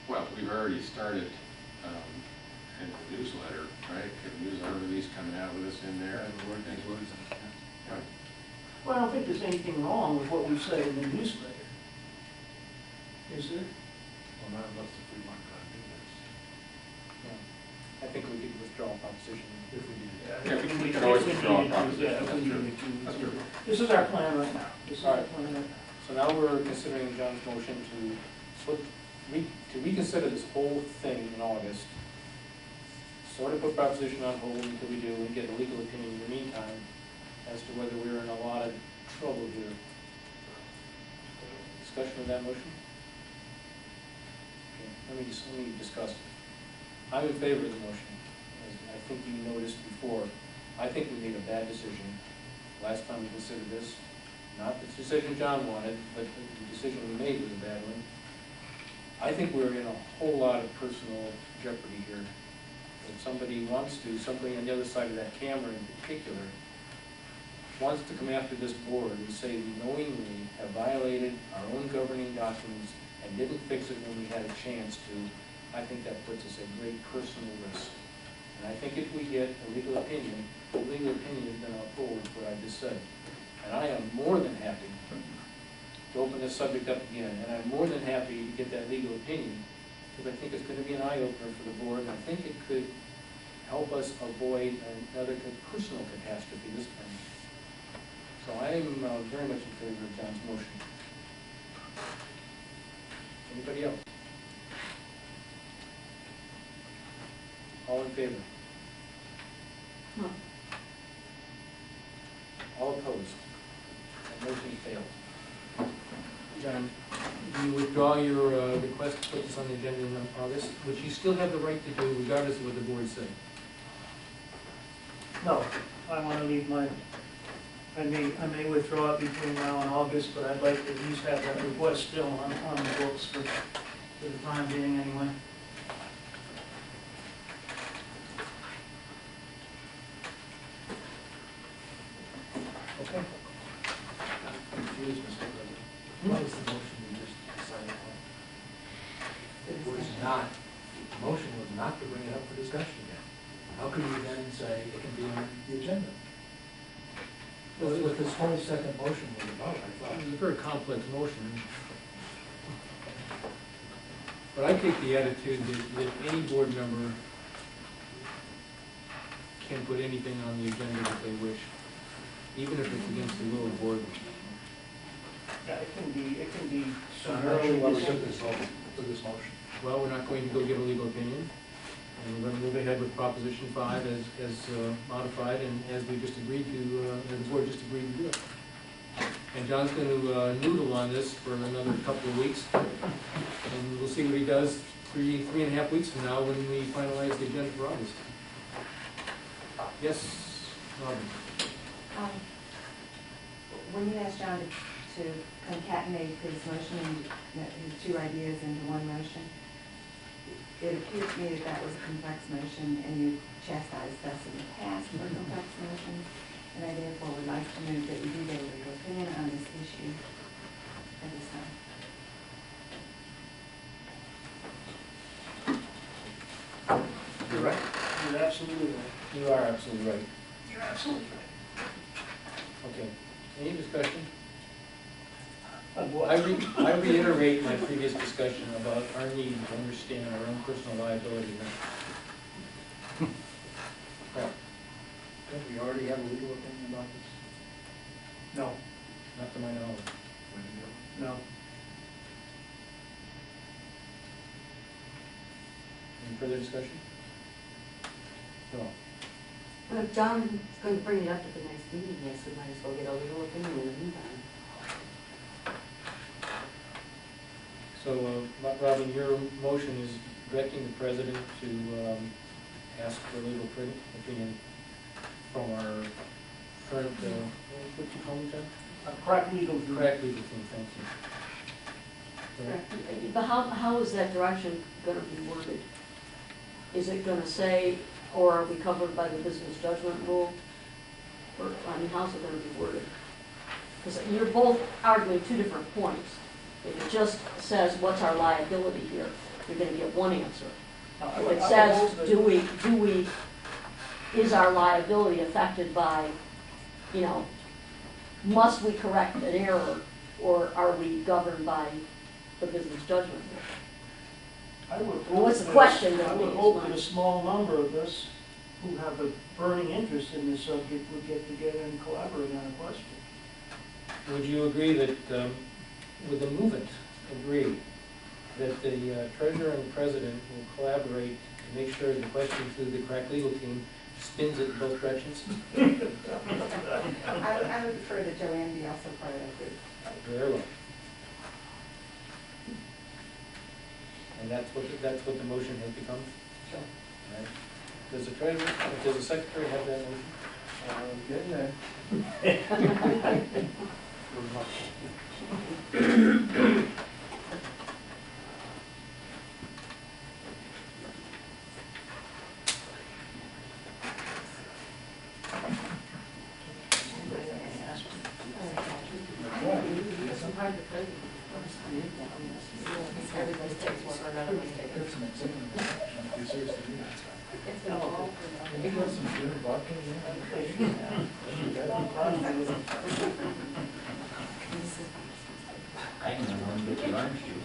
Well, we've already started in the newsletter, right? The newsletter release coming out with us in there. Right. Well, I don't think there's anything wrong with what we say in the newsletter. Is there? Well, not unless if we want to do this. Yeah. I think we could withdraw a proposition if we needed it. Yeah, we can always withdraw a proposition. Yeah, if we That's needed true. to. That's true. This is our plan right now. This is our plan right now. So now we're considering John's motion to reconsider this whole thing in August. Sort of put proposition on hold until we do and get a legal opinion in the meantime as to whether we're in a lot of trouble here. Discussion of that motion? Okay, let me discuss it. I'm in favor of the motion. As I think you noticed before, I think we made a bad decision last time we considered this. Not the decision John wanted, but the decision we made was a bad one. I think we're in a whole lot of personal jeopardy here. If somebody wants to, somebody on the other side of that camera in particular, wants to come after this board and say we knowingly have violated our own governing documents and didn't fix it when we had a chance to, I think that puts us at great personal risk. And I think if we get a legal opinion, the legal opinion is going to uphold what I just said. And I am more than happy to open this subject up again, and I'm more than happy to get that legal opinion, because I think it's going to be an eye-opener for the board, and I think it could help us avoid another personal catastrophe this time. So I'm very much in favor of John's motion. Anybody else? All in favor? No. All opposed? That motion failed. John, do you withdraw your request to put this on the agenda in August, which you still have the right to do regardless of what the board said? No, I want to leave my, I may withdraw it between now and August, but I'd like to at least have that request still on the books for the time being anyway. Okay. I'm confused, Mr. President. What was the motion we just decided on? It was not, the motion was not to bring it up for discussion again. How could we then say it can be on the agenda? That's what this whole second motion was about, I thought. It's a very complex motion. But I take the attitude that any board member can put anything on the agenda that they wish, even if it's against the will of the board. Yeah, it can be So I'm not sure why we summarily took this vote for this motion. Well, we're not going to go get a legal opinion, and we're going to move ahead with Proposition 5 as modified and as we just agreed to, as the board just agreed to do it. And John's going to noodle on this for another couple of weeks, and we'll see what he does three and a half weeks from now when we finalize the agenda for August. Yes, Robin? When you asked John to concatenate his motion and his two ideas into one motion, it appeared to me that that was a complex motion, and you chastised us in the past for complex motions, and I therefore would like to move that you do get a legal opinion on this issue at this time. You're right. You're absolutely right. You are absolutely right. You're absolutely right. Okay. Any discussion? What? I reiterate my previous discussion about our need to understand our own personal liability. Well, Don't we already have a legal opinion about this? No, not to my knowledge. no. Any further discussion? No. Well, if John's going to bring it up at the next meeting, yes, we might as well get a legal opinion in the meantime. So, Robin, your motion is directing the president to ask for legal opinion from our current, what you call it, John? Correct legal view. Correct legal team, thank you. Right. But how is that direction going to be worded? Is it going to say, or are we covered by the business judgment rule? Or, I mean, how's it going to be worded? Because you're both arguing two different points. If it just says, what's our liability here, you're gonna get one answer. I If would- it I says, would hope that- is our liability affected by, you know, must we correct an error, or are we governed by the business judgment rule? I would Well, what's the hope question that- then, I would is hope mine. that a small number of us who have a burning interest in this subject would get together and collaborate on a question. Would you agree that, would the movement agree that the treasurer and the president will collaborate to make sure the question through the correct legal team spins it in both directions? I would prefer that Joanne be also part of that group. Very well. And that's what the motion has become? Sure. All right. Does the treasurer, does the secretary have that motion? Getting there. There's some executive action, if you seriously need it. It's been all. Maybe there's some good barking,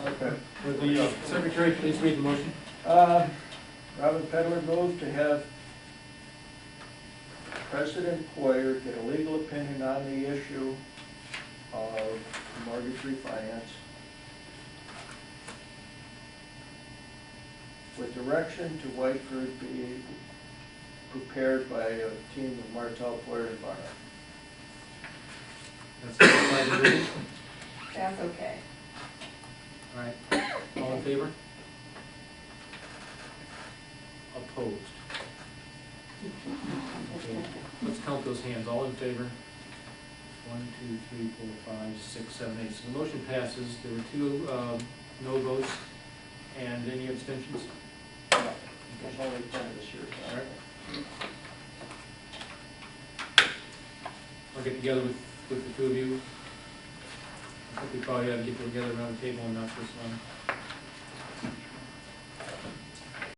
Okay. Would the secretary please read the motion? Robin Pedler moved to have President Poyer get a legal opinion on the issue of mortgage refinance with direction to Whiteford be prepared by a team of Martel, Poyer, and Barnett. That's the agreement. That's okay. All right. All in favor? Opposed? Okay. Let's count those hands. All in favor? 1, 2, 3, 4, 5, 6, 7, 8. So the motion passes. There were 2 no votes and any abstentions? There's only 10 this year. All right. I'll get together with the 2 of you. I think we probably ought to get together around the table and knock this one.